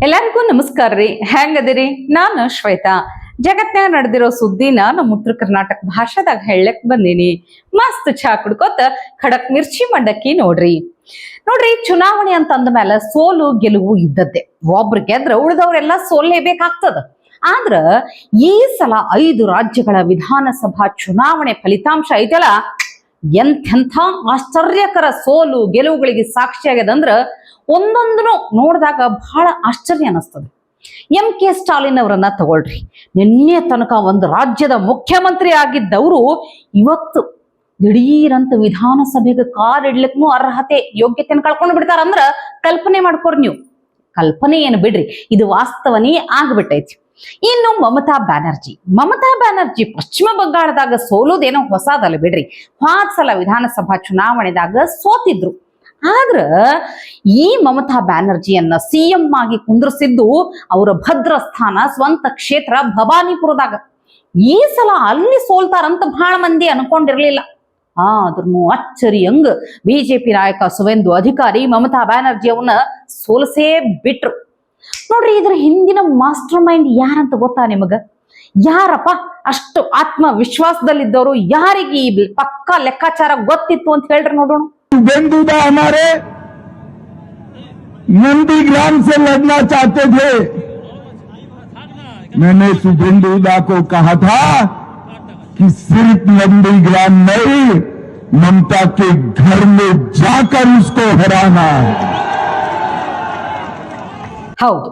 ಎಲ್ಲರಿಗೂ ನಮಸ್ಕಾರ ರೀ. ಹೆಂಗದಿರಿ? ನಾನು ಶ್ವೇತಾ. ಜಗತ್ನಾಗ ನಡೆದಿರೋ ಸುದ್ದಿನ ನಮ್ಮ ಉತ್ತರ ಕರ್ನಾಟಕ ಭಾಷಾದಾಗ ಹೇಳಕ್ ಬಂದೀನಿ. ಮಸ್ತ್ ಚಾ ಕುಡ್ಕೋತ ಖಡಕ್ ಮಿರ್ಚಿ ಮಂಡಕ್ಕಿ ನೋಡ್ರಿ. ಚುನಾವಣೆ ಅಂತ ಅಂದ ಮೇಲೆ ಸೋಲು ಗೆಲುವು ಇದ್ದದ್ದೇ. ಒಬ್ರು ಗೆದ್ರ ಉಳಿದವರೆಲ್ಲ ಸೋಲ್ಲೇಬೇಕಾಗ್ತದ. ಆದ್ರ ಈ ಸಲ 5 ರಾಜ್ಯಗಳ ವಿಧಾನಸಭಾ ಚುನಾವಣೆ ಫಲಿತಾಂಶ ಐತಲ್ಲ, ಎಂಥೆಂಥ ಆಶ್ಚರ್ಯಕರ ಸೋಲು ಗೆಲುವುಗಳಿಗೆ ಸಾಕ್ಷಿಯಾಗ್ಯದಂದ್ರ ಒಂದೊಂದನು ನೋಡಿದಾಗ ಬಹಳ ಆಶ್ಚರ್ಯ ಅನಿಸ್ತದೆ. MK ಸ್ಟಾಲಿನ್ ಅವರನ್ನ ತಗೊಳ್ರಿ. ನಿನ್ನೆ ತನಕ ಒಂದು ರಾಜ್ಯದ ಮುಖ್ಯಮಂತ್ರಿ ಆಗಿದ್ದವರು ಇವತ್ತು ದಿಢೀರಂತ ವಿಧಾನಸಭೆಗೆ ಕಾಲಿಡ್ಲಿಕ್ಕೂ ಅರ್ಹತೆ ಯೋಗ್ಯತೆಯನ್ನು ಕಳ್ಕೊಂಡು ಬಿಡ್ತಾರಂದ್ರ ಕಲ್ಪನೆ ಮಾಡ್ಕೋರಿ ನೀವು. ಕಲ್ಪನೆ ಏನು ಬಿಡ್ರಿ, ಇದು ವಾಸ್ತವನೇ ಆಗ್ಬಿಟ್ಟೈತಿ. ಇನ್ನು ಮಮತಾ ಬ್ಯಾನರ್ಜಿ ಪಶ್ಚಿಮ ಬಂಗಾಳದಾಗ ಸೋಲೋದೇನೋ ಹೊಸದಲ್ಲ ಬಿಡ್ರಿ. ಹೋದ ಸಲ ವಿಧಾನಸಭಾ ಚುನಾವಣೆದಾಗ ಸೋತಿದ್ರು. ಆದ್ರ ಈ ಮಮತಾ ಬ್ಯಾನರ್ಜಿಯನ್ನ CM ಆಗಿ ಕುಂದ್ರಿಸಿದ್ದು ಅವರ ಭದ್ರ ಸ್ಥಾನ ಸ್ವಂತ ಕ್ಷೇತ್ರ ಭವಾನಿಪುರದಾಗ. ಈ ಸಲ ಅಲ್ಲಿ ಸೋಲ್ತಾರಂತ ಬಹಳ ಮಂದಿ ಅನ್ಕೊಂಡಿರ್ಲಿಲ್ಲ. ಆದ್ರೂ ಅಚ್ಚರಿಯಂಗ BJP ನಾಯಕ ಸುವೇಂದು ಅಧಿಕಾರಿ ಮಮತಾ ಬ್ಯಾನರ್ಜಿ ಅವನ್ನ ಸೋಲಿಸೇ ಬಿಟ್ರು. ನೋಡ್ರಿ, ಇದ್ರ ಹಿಂದಿನ ಮಾಸ್ಟರ್ ಮೈಂಡ್ ಯಾರಂತ ಗೊತ್ತಾ ನಿಮಗ? ಯಾರಪ್ಪ ಅಷ್ಟು ಆತ್ಮವಿಶ್ವಾಸದಲ್ಲಿದ್ದವರು? ಯಾರಿಗೆ ಈ ಪಕ್ಕಾ ಲೆಕ್ಕಾಚಾರ ಗೊತ್ತಿತ್ತು ಅಂತ ಹೇಳ್ರಿ ನೋಡೋಣ. शुभेंदुदा हमारे नंदीग्राम से लड़ना चाहते थे। मैंने शुभेंदुदा को कहा था कि सिर्फ नंदीग्राम नहीं, ममता के घर में जाकर उसको हराना है। ಹೌದು,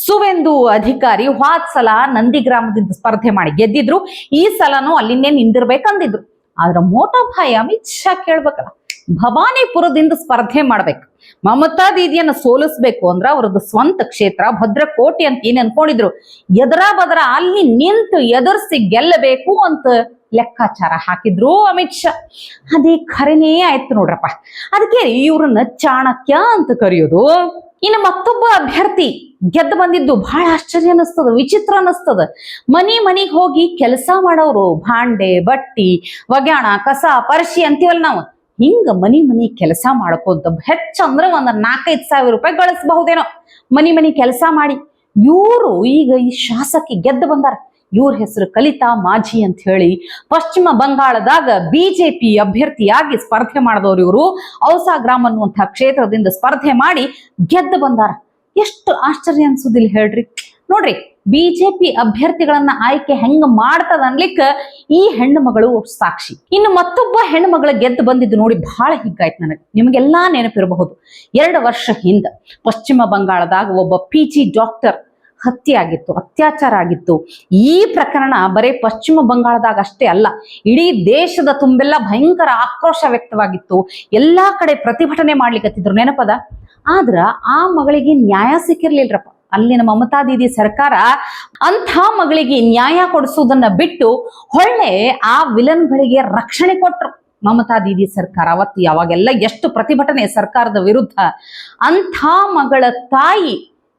ಸುವೇಂದು ಅಧಿಕಾರಿ ಹೋದ ಸಲ ನಂದಿಗ್ರಾಮದಿಂದ ಸ್ಪರ್ಧೆ ಮಾಡಿ ಗೆದ್ದಿದ್ರು. ಈ ಸಲನೂ ಅಲ್ಲಿಂದೇ ನಿಂದಿರ್ಬೇಕಂದಿದ್ರು. ಆದ್ರ ಮೋಟಾ ಭಾಯಿ ಅಮಿತ್ ಶಾ ಕೇಳ್ಬೇಕಲ್ಲ, ಭವಾನಿಪುರದಿಂದ ಸ್ಪರ್ಧೆ ಮಾಡ್ಬೇಕು, ಮಮತಾ ದೀದಿಯನ್ನ ಸೋಲಿಸ್ಬೇಕು ಅಂದ್ರ ಅವ್ರದ್ದು ಸ್ವಂತ ಕ್ಷೇತ್ರ ಭದ್ರಕೋಟೆ ಅಂತ ಏನ್ ಅನ್ಕೊಂಡಿದ್ರು. ಎದರ ಬದರ ಅಲ್ಲಿ ನಿಂತು ಎದುರಿಸಿ ಗೆಲ್ಲಬೇಕು ಅಂತ ಲೆಕ್ಕಾಚಾರ ಹಾಕಿದ್ರು ಅಮಿತ್ ಶಾ. ಅದೇ ಖರೇನೇ ಆಯ್ತು ನೋಡ್ರಪ್ಪ. ಅದಕ್ಕೆ ಇವ್ರನ್ನ ಚಾಣಕ್ಯ ಅಂತ ಕರೆಯೋದು. ಇನ್ನು ಮತ್ತೊಬ್ಬ ಅಭ್ಯರ್ಥಿ ಗೆದ್ದು ಬಂದಿದ್ದು ಬಹಳ ಆಶ್ಚರ್ಯ ಅನಿಸ್ತದ, ವಿಚಿತ್ರ ಅನಿಸ್ತದ. ಮನಿಗ್ ಹೋಗಿ ಕೆಲಸ ಮಾಡೋರು, ಭಾಂಡೆ ಬಟ್ಟಿ ಒಗ್ಯಾಣ ಕಸ ಪರಿಶಿ ಅಂತೀವಲ್ಲ ನಾವು, ಹಿಂಗ ಮನಿ ಕೆಲಸ ಮಾಡ್ಕೊಂತ ಹೆಚ್ಚಂದ್ರ ಒಂದ್ 4-5 ಸಾವಿರ ರೂಪಾಯಿ ಗಳಿಸಬಹುದೇನೋ ಮನಿ ಕೆಲಸ ಮಾಡಿ. ಇವರು ಈಗ ಈ ಶಾಸಕಿ ಗೆದ್ದು ಬಂದಾರ. ಇವ್ರ ಹೆಸರು ಕಲಿತಾ ಮಾಝಿ ಅಂತ ಹೇಳಿ ಪಶ್ಚಿಮ ಬಂಗಾಳದಾಗ BJP ಅಭ್ಯರ್ಥಿಯಾಗಿ ಸ್ಪರ್ಧೆ ಮಾಡಿದವರು ಇವರು. ಔಸಾ ಗ್ರಾಮ್ ಅನ್ನುವಂತಹ ಕ್ಷೇತ್ರದಿಂದ ಸ್ಪರ್ಧೆ ಮಾಡಿ ಗೆದ್ದು ಬಂದಾರ. ಎಷ್ಟು ಆಶ್ಚರ್ಯ ಅನ್ಸುದಿಲ್ಲ ಹೇಳ್ರಿ. ನೋಡ್ರಿ, BJP ಅಭ್ಯರ್ಥಿಗಳನ್ನ ಆಯ್ಕೆ ಹೆಂಗ ಮಾಡ್ತದ ಅನ್ಲಿಕ್ಕ ಈ ಹೆಣ್ಣು ಮಗಳು ಸಾಕ್ಷಿ. ಇನ್ನು ಮತ್ತೊಬ್ಬ ಹೆಣ್ಣು ಮಗಳ ಗೆದ್ದು ಬಂದಿದ್ದು ನೋಡಿ ಬಹಳ ಹಿಗ್ಗಾಯ್ತು ನನಗೆ. ನಿಮಗೆಲ್ಲಾ ನೆನಪಿರಬಹುದು, 2 ವರ್ಷ ಹಿಂದ ಪಶ್ಚಿಮ ಬಂಗಾಳದಾಗ ಒಬ್ಬ PG ಡಾಕ್ಟರ್ ಹತ್ಯೆ ಆಗಿತ್ತು, ಅತ್ಯಾಚಾರ ಆಗಿತ್ತು. ಈ ಪ್ರಕರಣ ಬರೀ ಪಶ್ಚಿಮ ಬಂಗಾಳದಾಗ ಅಷ್ಟೇ ಅಲ್ಲ, ಇಡೀ ದೇಶದ ತುಂಬೆಲ್ಲ ಭಯಂಕರ ಆಕ್ರೋಶ ವ್ಯಕ್ತವಾಗಿತ್ತು. ಎಲ್ಲಾ ಕಡೆ ಪ್ರತಿಭಟನೆ ಮಾಡ್ಲಿಕ್ಕತ್ತಿದ್ರು, ನೆನಪದ? ಆದ್ರ ಆ ಮಗಳಿಗೆ ನ್ಯಾಯ ಸಿಕ್ಕಿರ್ಲಿಲ್ರಪ್ಪ. ಅಲ್ಲಿನ ಮಮತಾ ದೀದಿ ಸರ್ಕಾರ ಅಂಥ ಮಗಳಿಗೆ ನ್ಯಾಯ ಕೊಡಿಸುವುದನ್ನ ಬಿಟ್ಟು ಹೊಳ್ಳೆ ಆ ವಿಲನ್ಗಳಿಗೆ ರಕ್ಷಣೆ ಕೊಟ್ರು ಮಮತಾ ದೀದಿ ಸರ್ಕಾರ. ಅವತ್ತು ಯಾವಾಗೆಲ್ಲ ಎಷ್ಟು ಪ್ರತಿಭಟನೆ ಸರ್ಕಾರದ ವಿರುದ್ಧ. ಅಂಥ ಮಗಳ ತಾಯಿ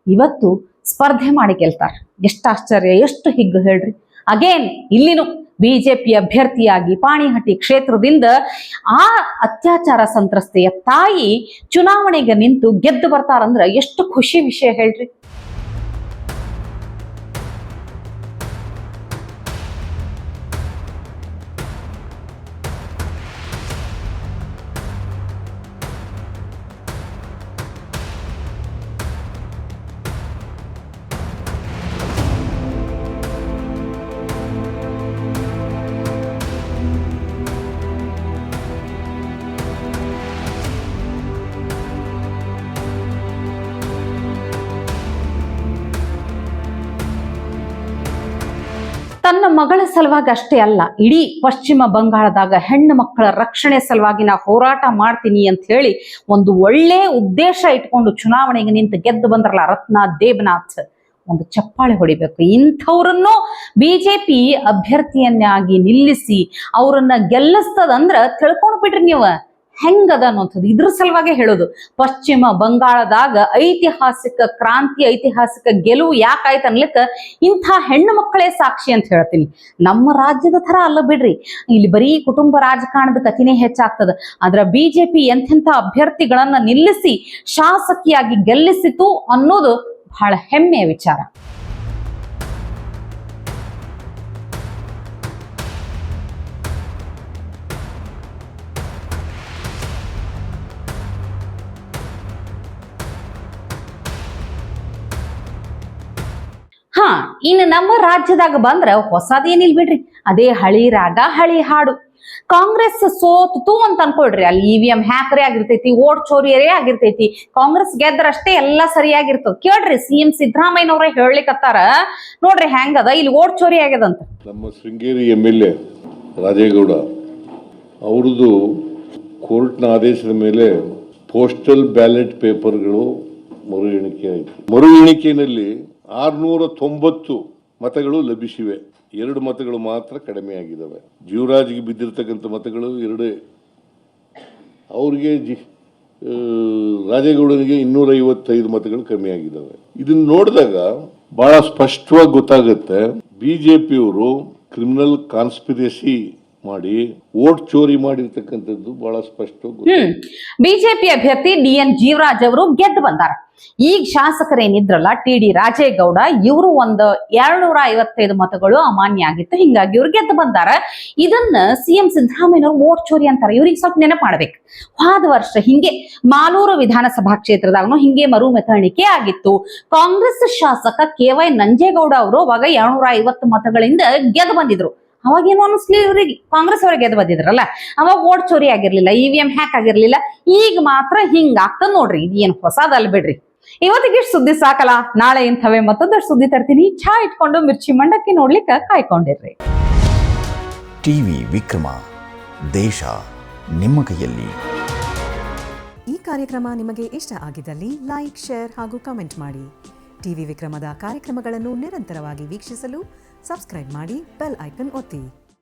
ಇವತ್ತು ಸ್ಪರ್ಧೆ ಮಾಡಿ ಗೆಲ್ತಾರೆ. ಎಷ್ಟು ಆಶ್ಚರ್ಯ, ಎಷ್ಟು ಹಿಗ್ಗು ಹೇಳ್ರಿ. ಅಗೇನ್ ಇಲ್ಲಿನೂ BJP ಅಭ್ಯರ್ಥಿಯಾಗಿ ಪಾಣಿಹಟ್ಟಿ ಕ್ಷೇತ್ರದಿಂದ ಆ ಅತ್ಯಾಚಾರ ಸಂತ್ರಸ್ತೆಯ ತಾಯಿ ಚುನಾವಣೆಗೆ ನಿಂತು ಗೆದ್ದು ಬರ್ತಾರಂದ್ರ ಎಷ್ಟು ಖುಷಿ ವಿಷಯ ಹೇಳ್ರಿ. ತನ್ನ ಮಗಳ ಸಲುವಾಗಿ ಅಷ್ಟೇ ಅಲ್ಲ, ಇಡೀ ಪಶ್ಚಿಮ ಬಂಗಾಳದಾಗ ಹೆಣ್ಣು ಮಕ್ಕಳ ರಕ್ಷಣೆ ಸಲುವಾಗಿ ನಾ ಹೋರಾಟ ಮಾಡ್ತೀನಿ ಅಂತ ಹೇಳಿ ಒಂದು ಒಳ್ಳೆ ಉದ್ದೇಶ ಇಟ್ಕೊಂಡು ಚುನಾವಣೆಗೆ ನಿಂತು ಗೆದ್ದು ಬಂದ್ರಲ್ಲ ರತ್ನ ದೇಬನಾಥ್, ಒಂದು ಚಪ್ಪಾಳೆ ಹೊಡಿಬೇಕು. ಇಂಥವ್ರನ್ನು BJP ಅಭ್ಯರ್ಥಿಯನ್ನಾಗಿ ನಿಲ್ಲಿಸಿ ಅವರನ್ನ ಗೆಲ್ಲಿಸ್ತದಂದ್ರ ತಿಳ್ಕೊಂಡು ಬಿಡ್ರಿ ನೀವು ಹೆಂಗದ ಅನ್ನೋಂಥದ್ದು. ಇದ್ರ ಸಲುವಾಗಿ ಹೇಳೋದು, ಪಶ್ಚಿಮ ಬಂಗಾಳದಾಗ ಐತಿಹಾಸಿಕ ಕ್ರಾಂತಿ, ಐತಿಹಾಸಿಕ ಗೆಲುವು ಯಾಕಾಯ್ತು ಅನ್ಲಿಕ್ಕ ಇಂಥ ಹೆಣ್ಣು ಮಕ್ಕಳೇ ಸಾಕ್ಷಿ ಅಂತ ಹೇಳ್ತೀನಿ. ನಮ್ಮ ರಾಜ್ಯದ ತರ ಅಲ್ಲ ಬಿಡ್ರಿ, ಇಲ್ಲಿ ಬರೀ ಕುಟುಂಬ ರಾಜಕಾರಣದ ಕಥೆನೇ ಹೆಚ್ಚಾಗ್ತದ. ಆದ್ರ BJP ಎಂಥೆಂಥ ಅಭ್ಯರ್ಥಿಗಳನ್ನ ನಿಲ್ಲಿಸಿ ಶಾಸಕಿಯಾಗಿ ಗೆಲ್ಲಿಸಿತು ಅನ್ನೋದು ಬಹಳ ಹೆಮ್ಮೆಯ ವಿಚಾರ. ಇನ್ನು ನಮ್ಮ ರಾಜ್ಯದಾಗ ಬಂದ್ರ ಹೊಸದೇನಿಲ್ ಬಿಡ್ರಿ, ಅದೇ ಹಳಿ ರಾಗ ಹಳಿ ಹಾಡು. ಕಾಂಗ್ರೆಸ್ ಸೋತು ಅಂತ ಅನ್ಕೊಳ್ರಿ, ಅಲ್ಲಿ EVM ಹ್ಯಾಕರೇ ಆಗಿರ್ತೈತಿ, ಓಟ್ ಚೋರಿಯರೇ ಆಗಿರ್ತೈತಿ. ಕಾಂಗ್ರೆಸ್ ಗೆದ್ರಷ್ಟೇ ಎಲ್ಲಾ ಸರಿಯಾಗಿರ್ತದ. ಕೇಳ್ರಿ, CM ಸಿದ್ದರಾಮಯ್ಯನವ್ರೆ ಹೇಳಲಿಕ್ಕತ್ತಾರ, ನೋಡ್ರಿ ಹೆಂಗದ ಇಲ್ಲಿ ಓಟ್ ಚೋರಿ ಆಗ್ಯದಂತ. ನಮ್ಮ ಶೃಂಗೇರಿ MLA ರಾಜೇಗೌಡ ಅವ್ರದ್ದು ಕೋರ್ಟ್ನ ಆದೇಶದ ಮೇಲೆ ಪೋಸ್ಟಲ್ ಬ್ಯಾಲೆಟ್ ಪೇಪರ್ಗಳು ಮರು ಎಣಿಕೆ ಆಯಿತು. ಮರು ಎಣಿಕೆಯಲ್ಲಿ 690 ಮತಗಳು ಲಭಿಸಿವೆ. 2 ಮತಗಳು ಮಾತ್ರ ಕಡಿಮೆ ಆಗಿದ್ದಾವೆ. ಜೀವರಾಜ್ಗೆ ಬಿದ್ದಿರ್ತಕ್ಕಂಥ ಮತಗಳು 2. ಅವ್ರಿಗೆ ರಾಜೇಗೌಡನಿಗೆ 255 ಮತಗಳು ಕಮ್ಮಿ ಆಗಿದ್ದಾವೆ. ಇದನ್ನ ನೋಡಿದಾಗ ಬಹಳ ಸ್ಪಷ್ಟವಾಗಿ ಗೊತ್ತಾಗುತ್ತೆ, ಬಿಜೆಪಿಯವರು ಕ್ರಿಮಿನಲ್ ಕಾನ್ಸ್ಪಿರಸಿ ಮಾಡಿ ವೋಟ್ ಚೋರಿ ಮಾಡಿರ್ತಕ್ಕಂಥದ್ದು ಬಹಳ ಸ್ಪಷ್ಟವಾಗಿ. ಬಿಜೆಪಿ ಅಭ್ಯರ್ಥಿ DN ಜೀವರಾಜ್ ಅವರು ಗೆದ್ದು ಬಂದಾರ. ಈಗ ಶಾಸಕರೇನಿದ್ರಲ್ಲ TD ರಾಜೇಗೌಡ, ಇವರು ಒಂದು 255 ಮತಗಳು ಅಮಾನ್ಯ ಆಗಿತ್ತು, ಹಿಂಗಾಗಿ ಇವ್ರು ಗೆದ್ದು ಬಂದಾರ. ಇದನ್ನ CM ಸಿದ್ದರಾಮಯ್ಯನವರು ವೋಟ್ ಚೋರಿ ಅಂತಾರೆ. ಇವ್ರಿಗೆ ಸ್ವಲ್ಪ ನೆನಪು ಮಾಡ್ಬೇಕು, ಹೋದ ವರ್ಷ ಹಿಂಗೆ ಮಾಲೂರು ವಿಧಾನಸಭಾ ಕ್ಷೇತ್ರದಾಗನು ಹಿಂಗೆ ಮರು ಮತ ಎಣಿಕೆ ಆಗಿತ್ತು. ಕಾಂಗ್ರೆಸ್ ಶಾಸಕ KY ನಂಜೇಗೌಡ ಅವರು ಅವಾಗ 250 ಮತಗಳಿಂದ ಗೆದ್ದು ಬಂದಿದ್ರು. ಅವಾಗೇನು ಅನಿಸ್ಲಿ ಇವ್ರಿಗೆ, ಕಾಂಗ್ರೆಸ್ ಅವ್ರಿಗೆ ಗೆದ್ದು ಬಂದಿದ್ರಲ್ಲ, ಅವಾಗ ಓಟ್ ಚೋರಿ ಆಗಿರ್ಲಿಲ್ಲ, EVM ಹ್ಯಾಕ್ ಆಗಿರ್ಲಿಲ್ಲ. ಈಗ ಮಾತ್ರ ಹಿಂಗ ಆಗ್ತದ ನೋಡ್ರಿ. ಇದೇನು ಹೊಸದಲ್ಲ ಬಿಡ್ರಿ. ಇವತ್ತಿಗೆ ಇಷ್ಟು ಸುದ್ದಿ ಸಾಕಲ್ಲ, ನಾಳೆ ಇಂಥವೇ ಮತ್ತೊಂದಷ್ಟು ಸುದ್ದಿ ತರ್ತೀನಿ. ಚಾ ಇಟ್ಕೊಂಡು ಮಿರ್ಚಿ ಮಂಡಕ್ಕಿ ನೋಡ್ಲಿಕ್ಕೆ ಕಾಯ್ಕೊಂಡಿರ್ರಿ. ಟಿವಿ ವಿಕ್ರಮ, ದೇಶ ನಿಮ್ಮ ಕೈಯಲ್ಲಿ. ಈ ಕಾರ್ಯಕ್ರಮ ನಿಮಗೆ ಇಷ್ಟ ಆಗಿದ್ದಲ್ಲಿ ಲೈಕ್, ಶೇರ್ ಹಾಗೂ ಕಮೆಂಟ್ ಮಾಡಿ. ಟಿವಿ ವಿಕ್ರಮದ ಕಾರ್ಯಕ್ರಮಗಳನ್ನು ನಿರಂತರವಾಗಿ ವೀಕ್ಷಿಸಲು ಸಬ್ಸ್ಕ್ರೈಬ್ ಮಾಡಿ, ಬೆಲ್ ಐಕನ್ ಒತ್ತಿ.